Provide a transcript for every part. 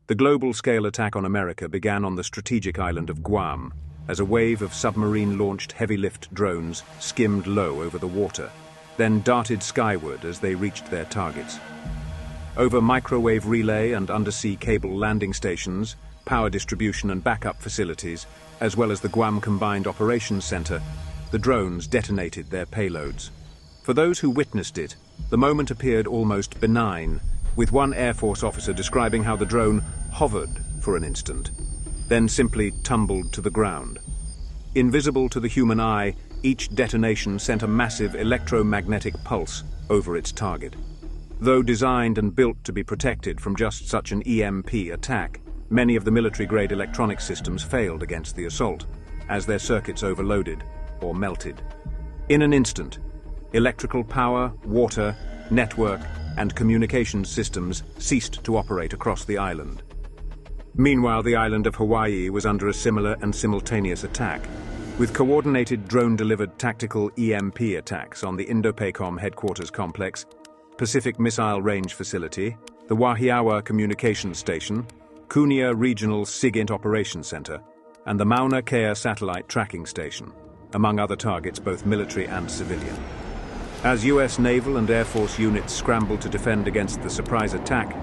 The global-scale attack on America began on the strategic island of Guam, as a wave of submarine-launched heavy-lift drones skimmed low over the water, then darted skyward as they reached their targets. Over microwave relay and undersea cable landing stations, power distribution and backup facilities, as well as the Guam Combined Operations Center, the drones detonated their payloads. For those who witnessed it, the moment appeared almost benign, with one Air Force officer describing how the drone hovered for an instant, then simply tumbled to the ground. Invisible to the human eye, each detonation sent a massive electromagnetic pulse over its target. Though designed and built to be protected from just such an EMP attack, many of the military-grade electronic systems failed against the assault, as their circuits overloaded or melted. In an instant, electrical power, water, network, and communications systems ceased to operate across the island. Meanwhile, the island of Hawaii was under a similar and simultaneous attack, with coordinated drone-delivered tactical EMP attacks on the Indo-PACOM headquarters complex, Pacific Missile Range Facility, the Wahiawa Communications Station, Kunia Regional SIGINT Operations Center, and the Mauna Kea Satellite Tracking Station, among other targets both military and civilian. As US naval and Air Force units scrambled to defend against the surprise attack,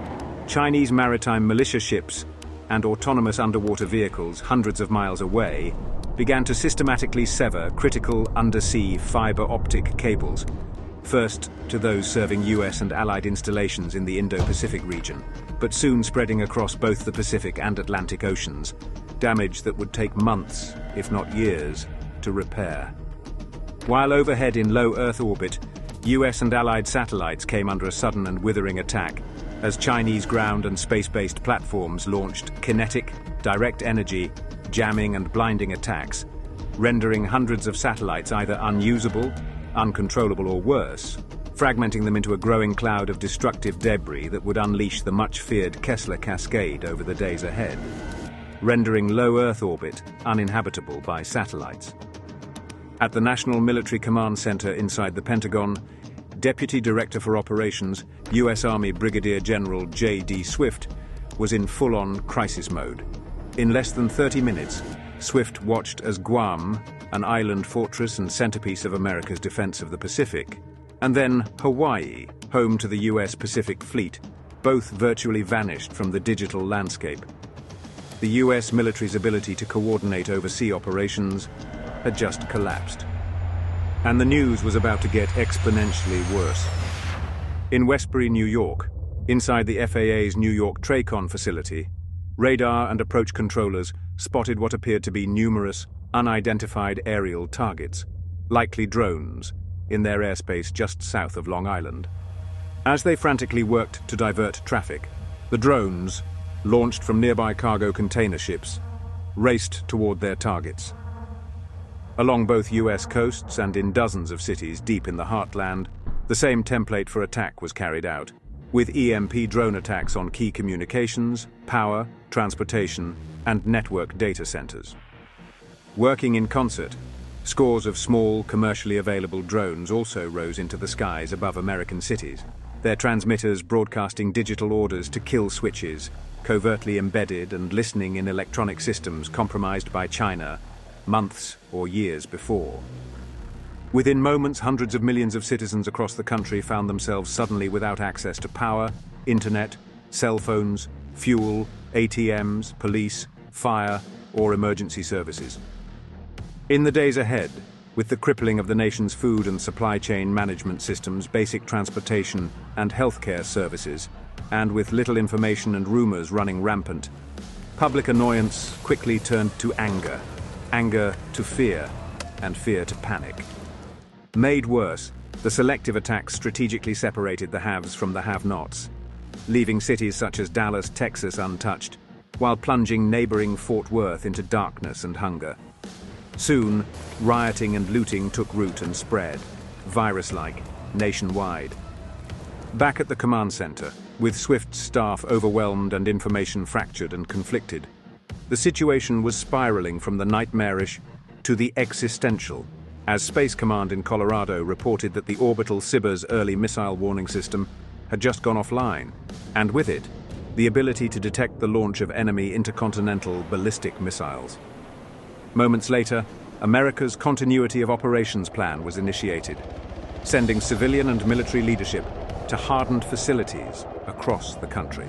Chinese maritime militia ships and autonomous underwater vehicles hundreds of miles away began to systematically sever critical undersea fiber optic cables, first to those serving US and Allied installations in the Indo-Pacific region, but soon spreading across both the Pacific and Atlantic Oceans, damage that would take months, if not years, to repair. While overhead in low Earth orbit, US and Allied satellites came under a sudden and withering attack as Chinese ground and space-based platforms launched kinetic, direct energy, jamming and blinding attacks, rendering hundreds of satellites either unusable, uncontrollable or worse, fragmenting them into a growing cloud of destructive debris that would unleash the much-feared Kessler Cascade over the days ahead, rendering low Earth orbit uninhabitable by satellites. At the National Military Command Center inside the Pentagon, Deputy Director for Operations, U.S. Army Brigadier General J.D. Swift, was in full-on crisis mode. In less than 30 minutes, Swift watched as Guam, an island fortress and centerpiece of America's defense of the Pacific, and then Hawaii, home to the U.S. Pacific Fleet, both virtually vanished from the digital landscape. The U.S. military's ability to coordinate overseas operations had just collapsed. And the news was about to get exponentially worse. In Westbury, New York, inside the FAA's New York TRACON facility, radar and approach controllers spotted what appeared to be numerous, unidentified aerial targets, likely drones, in their airspace just south of Long Island. As they frantically worked to divert traffic, the drones, launched from nearby cargo container ships, raced toward their targets. Along both US coasts and in dozens of cities deep in the heartland, the same template for attack was carried out, with EMP drone attacks on key communications, power, transportation, and network data centers. Working in concert, scores of small, commercially available drones also rose into the skies above American cities, their transmitters broadcasting digital orders to kill switches, covertly embedded and listening in electronic systems compromised by China months or years before. Within moments, hundreds of millions of citizens across the country found themselves suddenly without access to power, internet, cell phones, fuel, ATMs, police, fire, or emergency services. In the days ahead, with the crippling of the nation's food and supply chain management systems, basic transportation and healthcare services, and with little information and rumors running rampant, public annoyance quickly turned to anger, anger to fear, and fear to panic. Made worse, the selective attacks strategically separated the haves from the have-nots, leaving cities such as Dallas, Texas untouched, while plunging neighboring Fort Worth into darkness and hunger. Soon, rioting and looting took root and spread, virus-like, nationwide. Back at the command center, with Swift's staff overwhelmed and information fractured and conflicted, the situation was spiraling from the nightmarish to the existential, as Space Command in Colorado reported that the orbital SIBR's early missile warning system had just gone offline, and with it, the ability to detect the launch of enemy intercontinental ballistic missiles. Moments later, America's Continuity of Operations Plan was initiated, sending civilian and military leadership to hardened facilities across the country,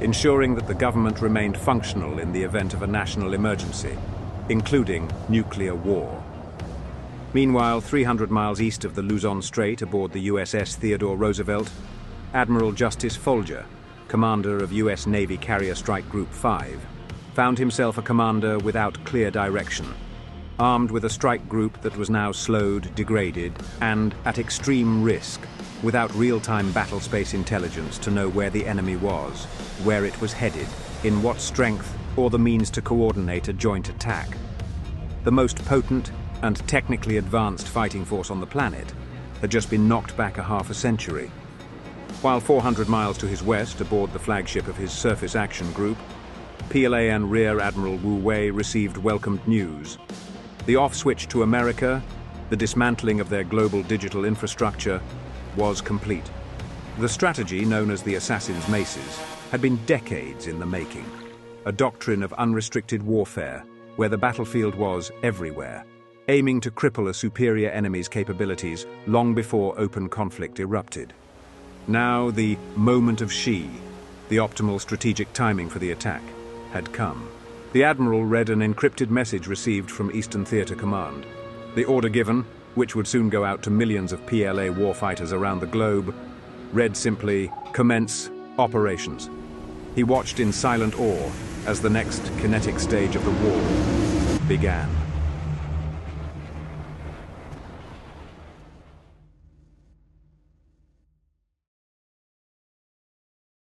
ensuring that the government remained functional in the event of a national emergency, including nuclear war. Meanwhile, 300 miles east of the Luzon Strait aboard the USS Theodore Roosevelt, Admiral Justice Folger, commander of U.S. Navy Carrier Strike Group 5, found himself a commander without clear direction, armed with a strike group that was now slowed, degraded, and at extreme risk, without real-time battle space intelligence to know where the enemy was, where it was headed, in what strength, or the means to coordinate a joint attack. The most potent and technically advanced fighting force on the planet had just been knocked back a half a century. While 400 miles to his west, aboard the flagship of his Surface Action Group, PLAN Rear Admiral Wu Wei received welcomed news. The off-switch to America, the dismantling of their global digital infrastructure, was complete. The strategy, known as the Assassin's Maces, had been decades in the making. A doctrine of unrestricted warfare, where the battlefield was everywhere, aiming to cripple a superior enemy's capabilities long before open conflict erupted. Now the moment of Xi, the optimal strategic timing for the attack, had come. The Admiral read an encrypted message received from Eastern Theater Command. The order given, which would soon go out to millions of PLA warfighters around the globe, read simply, "Commence operations." He watched in silent awe as the next kinetic stage of the war began.